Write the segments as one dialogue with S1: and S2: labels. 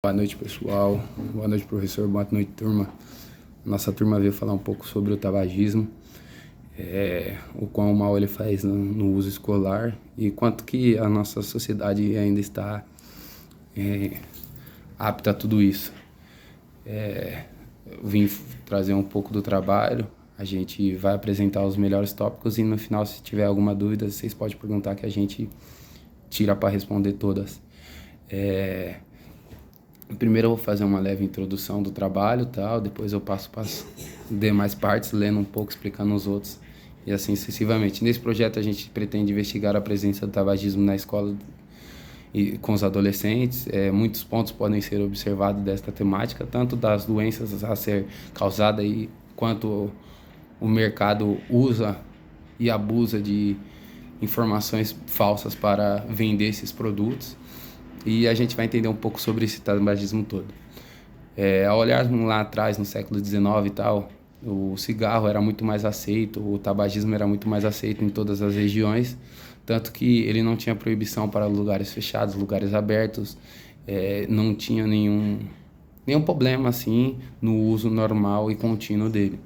S1: Boa noite, pessoal. Boa noite, professor. Boa noite, turma. Nossa turma veio falar um pouco sobre o tabagismo, o quão mal ele faz no uso escolar e quanto que a nossa sociedade ainda está apta a tudo isso. Eu vim trazer um pouco do trabalho, a gente vai apresentar os melhores tópicos e no final, se tiver alguma dúvida, vocês podem perguntar que a gente tira para responder todas. Primeiro eu vou fazer uma leve introdução do trabalho, tal, depois eu passo para as demais partes, lendo um pouco, explicando os outros, e assim sucessivamente. Nesse projeto a gente pretende investigar a presença do tabagismo na escola e com os adolescentes. Muitos pontos podem ser observados desta temática, tanto das doenças a ser causadas quanto o mercado usa e abusa de informações falsas para vender esses produtos. E a gente vai entender um pouco sobre esse tabagismo todo. Ao olharmos lá atrás, no século XIX e tal, o cigarro era muito mais aceito, o tabagismo era muito mais aceito em todas as regiões, tanto que ele não tinha proibição para lugares fechados, lugares abertos, não tinha nenhum problema assim no uso normal e contínuo dele.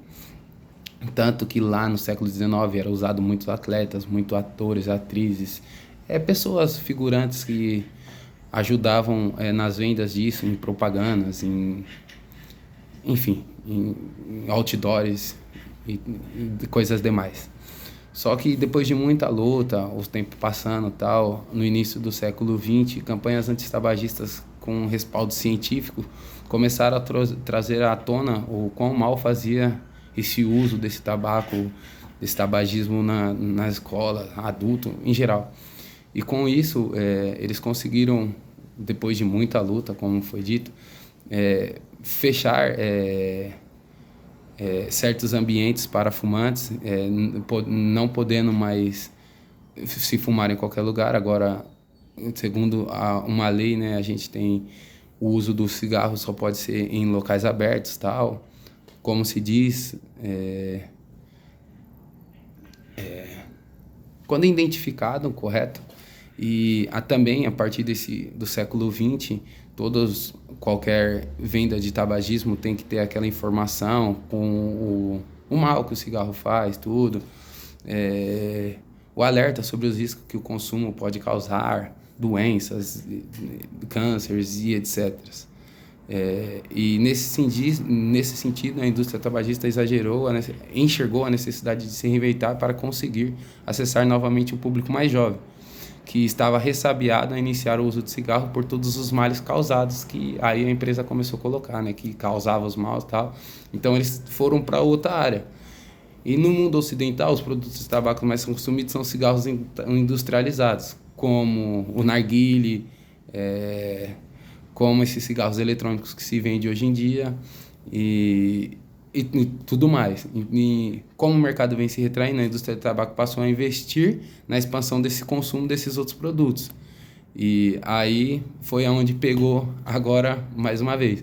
S1: Tanto que lá no século XIX era usado muitos atletas, muitos atores, atrizes, pessoas figurantes que ajudavam nas vendas disso, em propagandas, enfim, em outdoors e coisas demais. Só que depois de muita luta, o tempo passando tal, no início do século XX, campanhas antitabagistas com respaldo científico começaram a trazer à tona o quão mal fazia esse uso desse tabaco, desse tabagismo na escola, adulto em geral. E com isso, eles conseguiram, depois de muita luta, como foi dito, fechar certos ambientes para fumantes, não podendo mais se fumar em qualquer lugar. Agora, segundo uma lei, né, a gente tem o uso do cigarro só pode ser em locais abertos, tal. Como se diz, quando identificado, correto? E também, a partir do século XX, qualquer venda de tabagismo tem que ter aquela informação com o mal que o cigarro faz, tudo. O alerta sobre os riscos que o consumo pode causar, doenças, cânceres e etc. E nesse sentido, a indústria tabagista enxergou a necessidade de se reinventar para conseguir acessar novamente o público mais jovem, que estava ressabiado a iniciar o uso de cigarro por todos os males causados, que aí a empresa começou a colocar, né, que causava os males e tal. Então eles foram para outra área. E no mundo ocidental, os produtos de tabaco mais consumidos são cigarros industrializados, como o narguilé, como esses cigarros eletrônicos que se vendem hoje em dia e tudo mais. E como o mercado vem se retraindo, a indústria do tabaco passou a investir na expansão desse consumo desses outros produtos. E aí foi aonde pegou agora mais uma vez.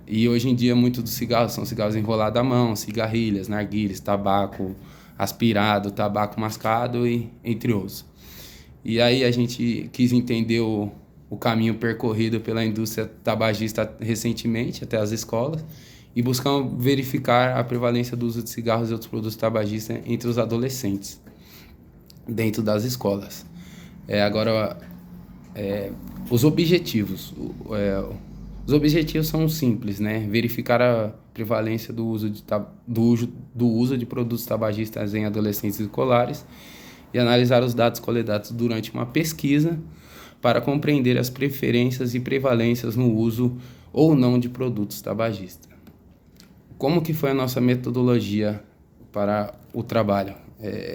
S1: E hoje em dia muitos dos cigarros são cigarros enrolados à mão, cigarrilhas, narguilés, tabaco aspirado, tabaco mascado e entre outros. E aí a gente quis entender o caminho percorrido pela indústria tabagista recentemente até as escolas e buscamos verificar a prevalência do uso de cigarros e outros produtos tabagistas entre os adolescentes dentro das escolas. Agora, os objetivos. Os objetivos são simples, né? Verificar a prevalência do uso de produtos tabagistas em adolescentes escolares e analisar os dados coletados durante uma pesquisa para compreender as preferências e prevalências no uso ou não de produtos tabagistas. Como que foi a nossa metodologia para o trabalho?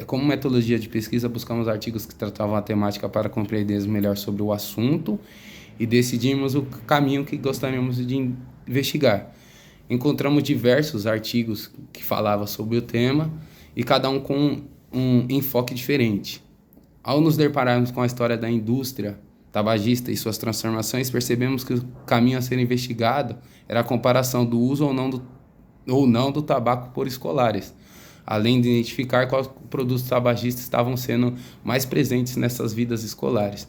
S1: Como metodologia de pesquisa, buscamos artigos que tratavam a temática para compreendermos melhor sobre o assunto e decidimos o caminho que gostaríamos de investigar. Encontramos diversos artigos que falavam sobre o tema e cada um com um enfoque diferente. Ao nos depararmos com a história da indústria tabagista e suas transformações, percebemos que o caminho a ser investigado era a comparação do uso ou não do tabaco por escolares, além de identificar quais produtos tabagistas estavam sendo mais presentes nessas vidas escolares.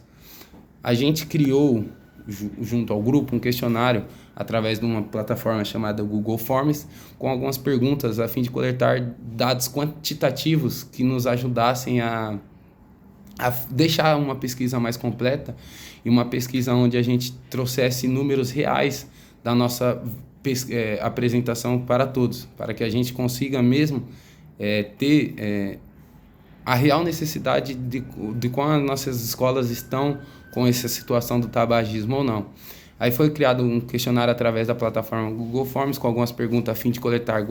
S1: A gente criou junto ao grupo um questionário através de uma plataforma chamada Google Forms, com algumas perguntas a fim de coletar dados quantitativos que nos ajudassem a deixar uma pesquisa mais completa e uma pesquisa onde a gente trouxesse números reais da nossa apresentação para todos, para que a gente consiga mesmo ter a real necessidade de como as nossas escolas estão com essa situação do tabagismo ou não. Aí foi criado um questionário através da plataforma Google Forms com algumas perguntas a fim de coletar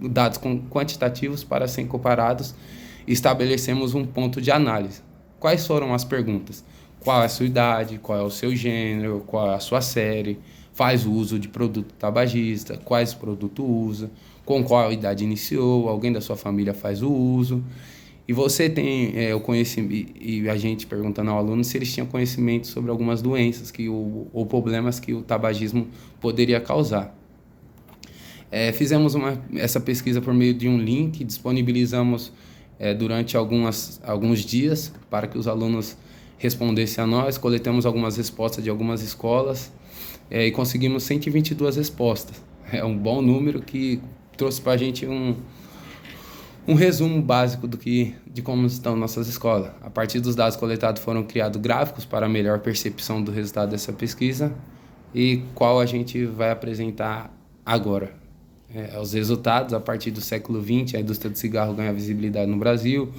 S1: dados quantitativos para serem comparados e estabelecemos um ponto de análise. Quais foram as perguntas? Qual é a sua idade? Qual é o seu gênero? Qual é a sua série? Faz uso de produto tabagista? Quais produtos usa? Com qual idade iniciou? Alguém da sua família faz o uso? E você tem o conhecimento, e a gente perguntando ao aluno se eles tinham conhecimento sobre algumas doenças ou problemas que o tabagismo poderia causar. Fizemos essa pesquisa por meio de um link, disponibilizamos durante alguns dias para que os alunos respondessem a nós, coletamos algumas respostas de algumas escolas e conseguimos 122 respostas. É um bom número que trouxe para a gente um resumo básico de como estão nossas escolas. A partir dos dados coletados foram criados gráficos para melhor percepção do resultado dessa pesquisa e qual a gente vai apresentar agora. Os resultados, a partir do século XX, a indústria do cigarro ganha visibilidade no Brasil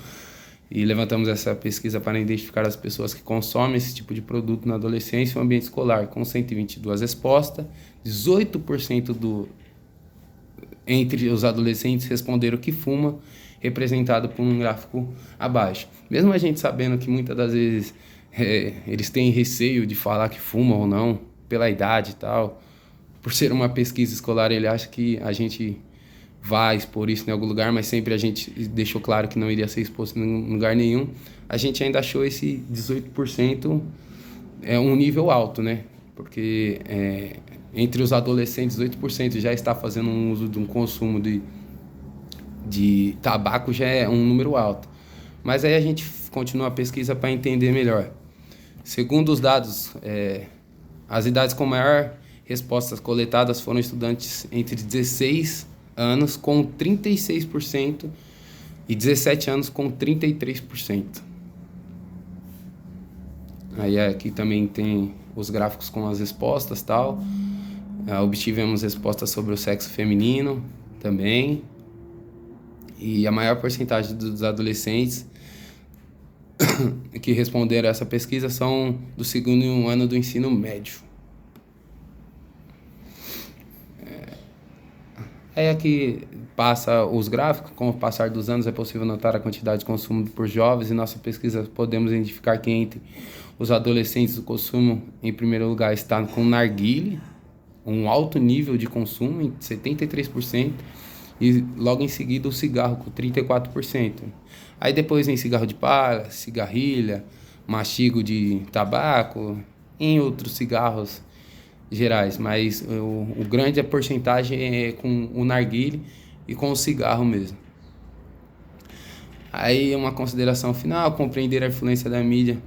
S1: e levantamos essa pesquisa para identificar as pessoas que consomem esse tipo de produto na adolescência e no ambiente escolar, com 122 respostas, 18% entre os adolescentes responderam que fuma, representado por um gráfico abaixo. Mesmo a gente sabendo que muitas das vezes eles têm receio de falar que fumam ou não, pela idade e tal, por ser uma pesquisa escolar, ele acha que a gente vai expor isso em algum lugar, mas sempre a gente deixou claro que não iria ser exposto em lugar nenhum. A gente ainda achou esse 18% um nível alto, né? Porque entre os adolescentes, 18% já está fazendo um uso de um consumo de tabaco, já é um número alto. Mas aí a gente continua a pesquisa para entender melhor. Segundo os dados, as idades com maior respostas coletadas foram estudantes entre 16 anos com 36% e 17 anos com 33%. Aí aqui também tem os gráficos com as respostas e tal. Obtivemos respostas sobre o sexo feminino também. E a maior porcentagem dos adolescentes que responderam a essa pesquisa são do segundo ano do ensino médio. Aí aqui passa os gráficos, com o passar dos anos é possível notar a quantidade de consumo por jovens. Em nossa pesquisa podemos identificar que entre os adolescentes o consumo em primeiro lugar está com narguilé, um alto nível de consumo, em 73%, e logo em seguida o cigarro com 34%. Aí depois vem cigarro de palha, cigarrilha, mastigo de tabaco, em outros cigarros gerais, mas o grande porcentagem é com o narguilé e com o cigarro mesmo. Aí uma consideração final: compreender a influência da mídia.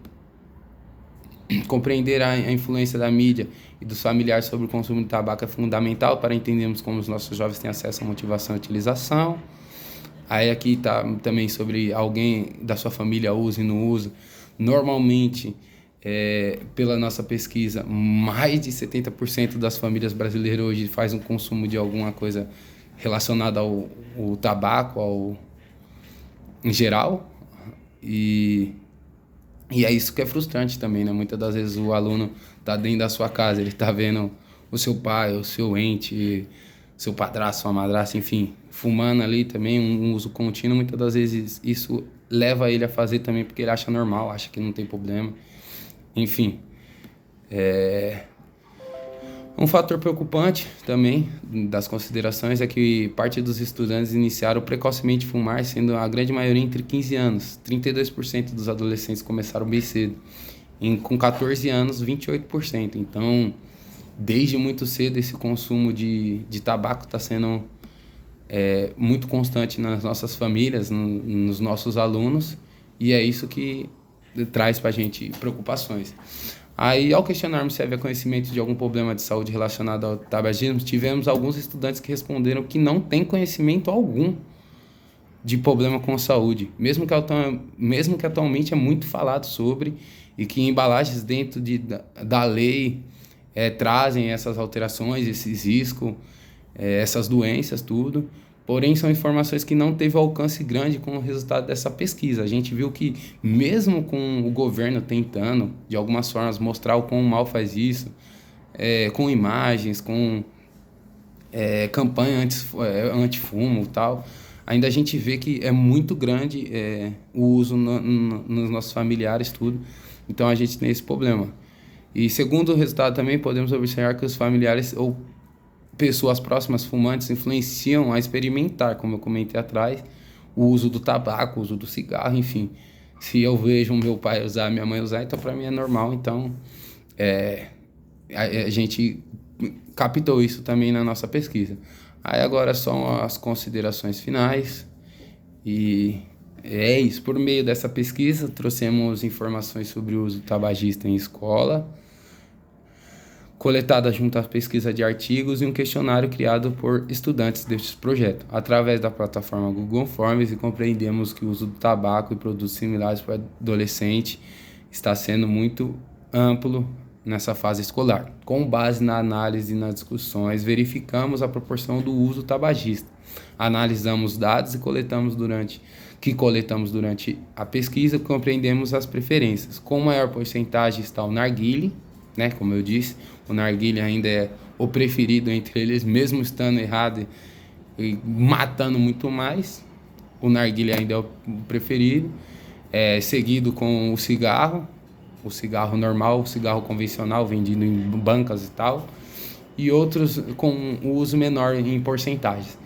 S1: Compreender a influência da mídia e dos familiares sobre o consumo de tabaco é fundamental para entendermos como os nossos jovens têm acesso à motivação e utilização. Aí aqui está também sobre alguém da sua família usa e não usa. Normalmente, pela nossa pesquisa, mais de 70% das famílias brasileiras hoje faz um consumo de alguma coisa relacionada ao tabaco, em geral. E é isso que é frustrante também, né? Muitas das vezes o aluno está dentro da sua casa, ele está vendo o seu pai, o seu ente, seu padrasto, sua madrasta, enfim, fumando ali também, um uso contínuo. Muitas das vezes isso leva ele a fazer também porque ele acha normal, acha que não tem problema. Enfim, um fator preocupante também das considerações é que parte dos estudantes iniciaram precocemente fumar, sendo a grande maioria entre 15 anos. 32% dos adolescentes começaram bem cedo. Com 14 anos, 28%. Então, desde muito cedo, esse consumo de tabaco está sendo muito constante nas nossas famílias, nos nossos alunos, e é isso que traz para a gente preocupações. Aí, ao questionarmos se havia conhecimento de algum problema de saúde relacionado ao tabagismo, tivemos alguns estudantes que responderam que não têm conhecimento algum de problema com a saúde, mesmo que atualmente é muito falado sobre, e que embalagens dentro da lei trazem essas alterações, esses riscos, essas doenças, tudo. Porém, são informações que não teve alcance grande com o resultado dessa pesquisa. A gente viu que, mesmo com o governo tentando, de algumas formas, mostrar o quão mal faz isso, com imagens, com campanha anti-fumo e tal, ainda a gente vê que é muito grande o uso nos nossos familiares, tudo. Então, a gente tem esse problema. E, segundo o resultado também, podemos observar que os familiares ou pessoas próximas fumantes influenciam a experimentar, como eu comentei atrás, o uso do tabaco, o uso do cigarro, enfim. Se eu vejo meu pai usar, minha mãe usar, então para mim é normal. Então, a gente captou isso também na nossa pesquisa. Aí agora são as considerações finais. E é isso. Por meio dessa pesquisa, trouxemos informações sobre o uso tabagista em escola, coletada junto à pesquisa de artigos e um questionário criado por estudantes deste projeto. Através da plataforma Google Forms, e compreendemos que o uso do tabaco e produtos similares para adolescente está sendo muito amplo nessa fase escolar. Com base na análise e nas discussões, verificamos a proporção do uso tabagista. Analisamos dados que coletamos durante a pesquisa, compreendemos as preferências. Com maior porcentagem está o narguilé, né? Como eu disse, o narguilé ainda é o preferido entre eles, mesmo estando errado e matando muito mais. O narguilé ainda é o preferido, seguido com o cigarro normal, o cigarro convencional vendido em bancas e tal, e outros com o uso menor em porcentagens.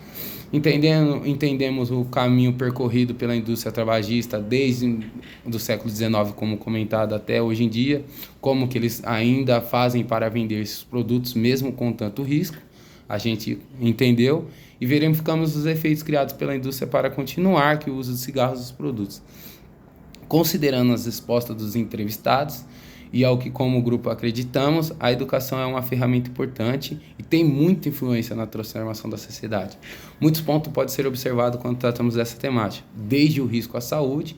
S1: Entendemos o caminho percorrido pela indústria tabagista desde do século XIX, como comentado, até hoje em dia, como que eles ainda fazem para vender esses produtos, mesmo com tanto risco. A gente entendeu e verificamos os efeitos criados pela indústria para continuar que o uso de cigarros dos produtos. Considerando as respostas dos entrevistados e ao que como grupo acreditamos, a educação é uma ferramenta importante e tem muita influência na transformação da sociedade. Muitos pontos podem ser observados quando tratamos dessa temática, desde o risco à saúde,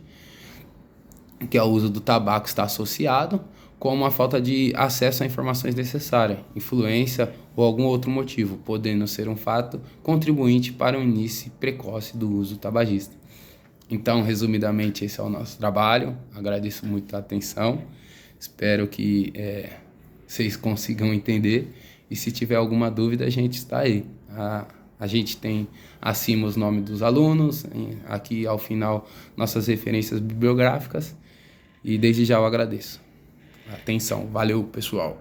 S1: que é o uso do tabaco está associado, como a falta de acesso a informações necessárias, influência ou algum outro motivo, podendo ser um fato contribuinte para o início precoce do uso tabagista. Então, resumidamente, esse é o nosso trabalho. Agradeço muito a atenção. Espero que vocês consigam entender. E se tiver alguma dúvida, a gente está aí. A gente tem acima os nomes dos alunos, aqui ao final nossas referências bibliográficas. E desde já eu agradeço a atenção. Valeu, pessoal.